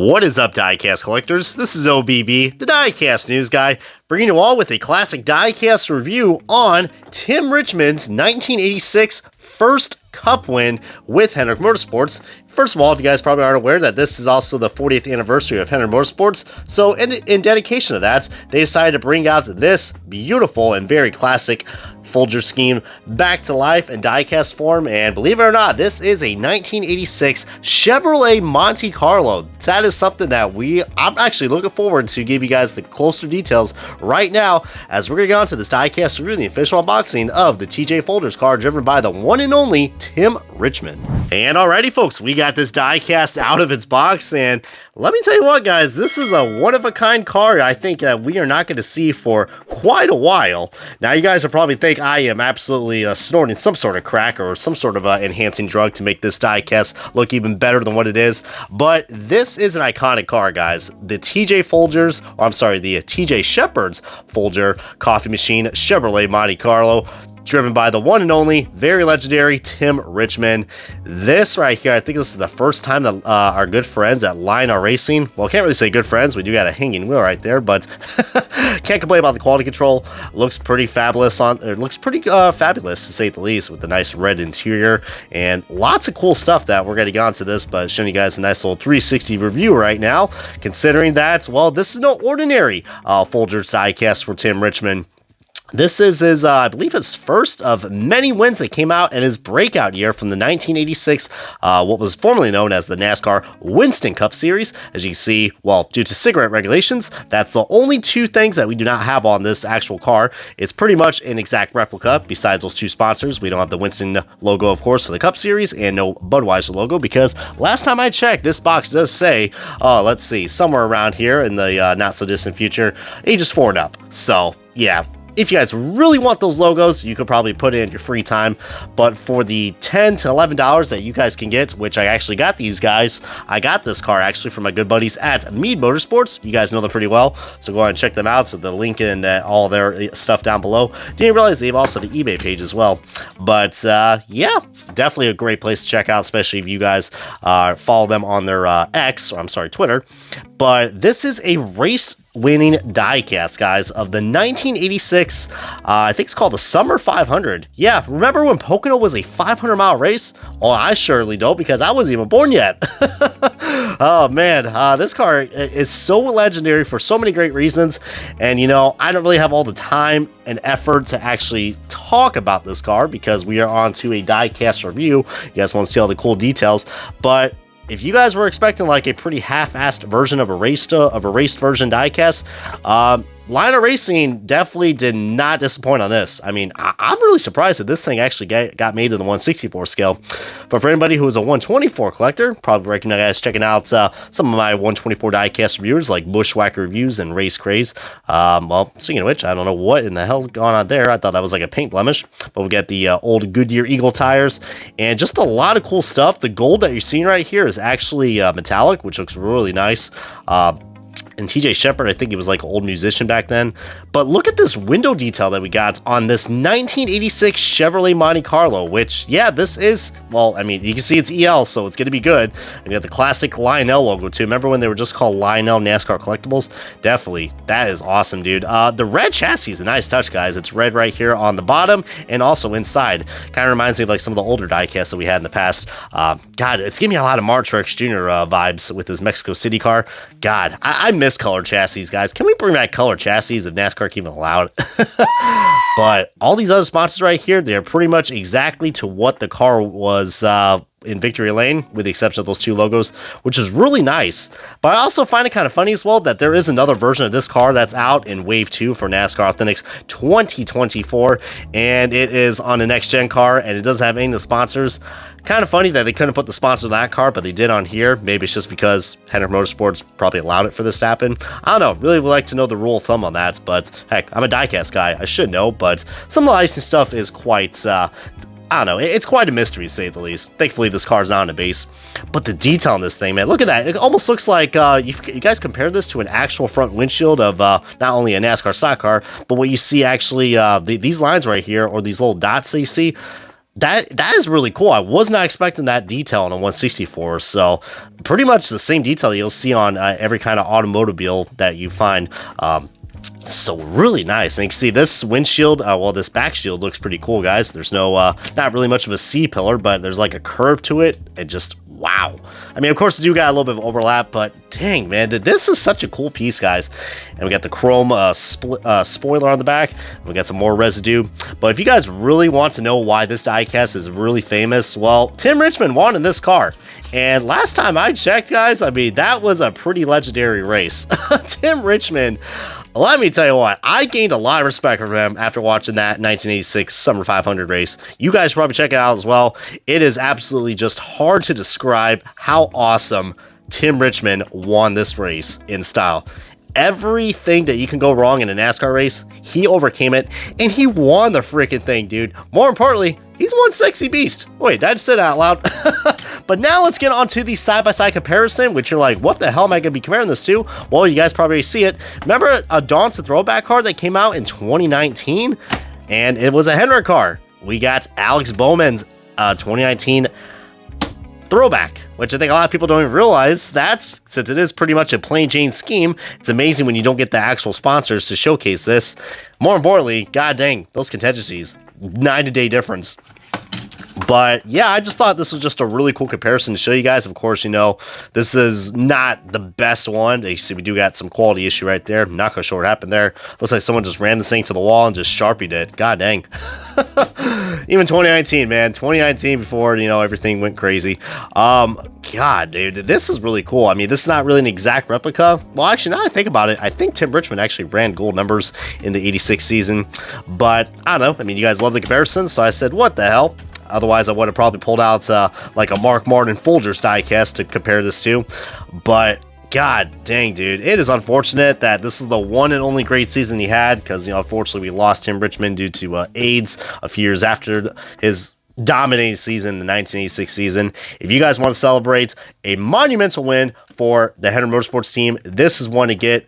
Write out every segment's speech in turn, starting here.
What is up, diecast collectors? This is OBB, the diecast news guy, bringing you all with a classic diecast review on Tim Richmond's 1986 first Cup win with Hendrick Motorsports. First of all, if you guys probably aren't aware that this is also the 40th anniversary of Hendrick Motorsports, so in dedication to that, they decided to bring out this beautiful and very classic Folger scheme back to life in diecast form, and believe it or not, this is a 1986 Chevrolet Monte Carlo. That is something that I'm actually looking forward to give you guys the closer details right now as we're going to go on to this diecast review, the official unboxing of the TJ Folgers car driven by the one and only Tim Richmond. And alrighty folks, we got this diecast out of its box, and let me tell you what guys, this is a one-of-a-kind car I think that we are not going to see for quite a while. Now you guys are probably thinking I am absolutely snorting some sort of crack or some sort of enhancing drug to make this diecast look even better than what it is, but this is an iconic car guys. The TJ Shepherd's Folger coffee machine Chevrolet Monte Carlo, driven by the one and only, very legendary Tim Richmond. This right here, I think this is the first time that our good friends at Lionel Racing, well, can't really say good friends, we do got a hanging wheel right there, but can't complain about the quality control. Looks pretty fabulous fabulous to say the least, with the nice red interior and lots of cool stuff that we're going to get onto this, but showing you guys a nice little 360 review right now, considering that, well, this is no ordinary Folgers diecast for Tim Richmond. This is his, I believe, his first of many wins that came out in his breakout year from the 1986, what was formerly known as the NASCAR Winston Cup Series. As you can see, well, due to cigarette regulations, that's the only two things that we do not have on this actual car. It's pretty much an exact replica, besides those two sponsors. We don't have the Winston logo, of course, for the Cup Series, and no Budweiser logo, because last time I checked, this box does say, let's see, somewhere around here in the not-so-distant future, ages 4 and up. So, yeah. If you guys really want those logos, you could probably put it in your free time, but for the $10 to $11 that you guys can get, which I actually got these guys, I got this car actually from my good buddies at Mead Motorsports. You guys know them pretty well, so go ahead and check them out. So the link in all their stuff down below. Didn't realize they have also the eBay page as well, but yeah, definitely a great place to check out, especially if you guys follow them on their Twitter. But this is a race-winning diecast, guys, of the 1986, I think it's called the Summer 500. Yeah, remember when Pocono was a 500-mile race? Oh, I surely don't, because I wasn't even born yet. Oh, man, this car is so legendary for so many great reasons, and, you know, I don't really have all the time and effort to actually talk about this car, because we are on to a diecast review. You guys want to see all the cool details, but if you guys were expecting like a pretty half-assed version of a raced version diecast, Lionel Racing definitely did not disappoint on this. I mean, I'm really surprised that this thing actually got made in the 1/64 scale. But for anybody who is a 1/24 collector, probably recognize checking out some of my 1/24 diecast reviewers like Bushwhacker Reviews and Race Craze. Well, speaking of which, I don't know what in the hell's going on there. I thought that was like a paint blemish. But we got the old Goodyear Eagle tires and just a lot of cool stuff. The gold that you're seeing right here is actually metallic, which looks really nice. And TJ Shepherd, I think he was like an old musician back then. But look at this window detail that we got on this 1986 Chevrolet Monte Carlo, which, yeah, this is, well, I mean, you can see it's EL, so it's going to be good. And you got the classic Lionel logo, too. Remember when they were just called Lionel NASCAR Collectibles? Definitely. That is awesome, dude. The red chassis is a nice touch, guys. It's red right here on the bottom and also inside. Kind of reminds me of like some of the older diecasts that we had in the past. God, it's giving me a lot of Martrex Jr. Vibes with his Mexico City car. God, I miss color chassis, guys. Can we bring back color chassis if NASCAR can even allow it? But all these other sponsors right here, they're pretty much exactly to what the car was in Victory Lane, with the exception of those two logos, which is really nice. But I also find it kind of funny as well that there is another version of this car that's out in Wave 2 for NASCAR Authentics 2024, and it is on a next-gen car, and it doesn't have any of the sponsors. Kind of funny that they couldn't put the sponsor of that car, but they did on here. Maybe it's just because Hendrick Motorsports probably allowed it for this to happen. I don't know. Really would like to know the rule of thumb on that, but heck, I'm a diecast guy. I should know, but some of the icing stuff is quite I don't know, it's quite a mystery to say the least. Thankfully, this car's not on a base. But the detail on this thing, man, look at that. It almost looks like, you guys compare this to an actual front windshield of not only a NASCAR stock car, but what you see actually, these lines right here, or these little dots that you see, That is really cool. I was not expecting that detail on a 164. So pretty much the same detail you'll see on every kind of automobile that you find. So really nice. And you can see this windshield, well, this back shield looks pretty cool, guys. There's no, not really much of a C-pillar, but there's like a curve to it. And just, wow. I mean, of course, we do got a little bit of overlap, but dang, man, this is such a cool piece, guys. And we got the chrome spoiler on the back. We got some more residue. But if you guys really want to know why this diecast is really famous, well, Tim Richmond won in this car. And last time I checked, guys, I mean, that was a pretty legendary race. Tim Richmond, let me tell you what, I gained a lot of respect for him after watching that 1986 Summer 500 race. You guys should probably check it out as well. It is absolutely just hard to describe how awesome Tim Richmond won this race in style. Everything that you can go wrong in a NASCAR race, he overcame it, and he won the freaking thing, dude. More importantly, he's one sexy beast. Wait, did I just say that out loud? But now let's get on to the side-by-side comparison, which you're like, what the hell am I going to be comparing this to? Well, you guys probably see it. Remember a Dawn's the throwback card that came out in 2019? And it was a Hendrick car. We got Alex Bowman's 2019 throwback, which I think a lot of people don't even realize. That's, since it is pretty much a plain Jane scheme, it's amazing when you don't get the actual sponsors to showcase this. More importantly, god dang, those contingencies, night and day difference. But yeah, I just thought this was just a really cool comparison to show you guys. Of course, you know, this is not the best one. You see, we do got some quality issue right there. I'm not quite sure what happened there. Looks like someone just ran this thing to the wall and just Sharpied it. God dang. Even 2019, man. 2019 before, you know, everything went crazy. God, dude, this is really cool. I mean, this is not really an exact replica. Well, actually, now I think about it, I think Tim Richmond actually ran gold numbers in the 86 season. But I don't know. I mean, you guys love the comparison, so I said, what the hell? Otherwise, I would have probably pulled out like a Mark Martin Folgers diecast to compare this to. But god dang, dude, it is unfortunate that this is the one and only great season he had, because, you know, unfortunately we lost Tim Richmond due to AIDS a few years after his dominating season, the 1986 season. If you guys want to celebrate a monumental win for the Hendrick Motorsports team, this is one to get.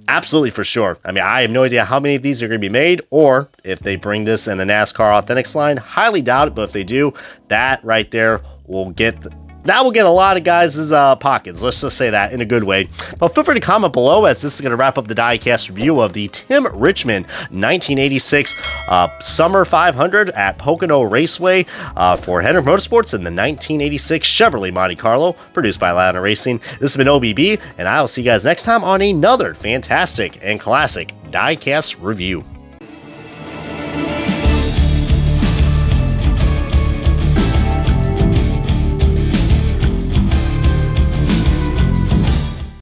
Absolutely, for sure. I mean, I have no idea how many of these are going to be made, or if they bring this in the NASCAR Authentics line. Highly doubt it, but if they do, that right there will get that will get a lot of guys' pockets. Let's just say that in a good way. But feel free to comment below, as this is going to wrap up the diecast review of the Tim Richmond 1986 Summer 500 at Pocono Raceway for Hendrick Motorsports in the 1986 Chevrolet Monte Carlo, produced by Atlanta Racing. This has been OBB, and I will see you guys next time on another fantastic and classic diecast review.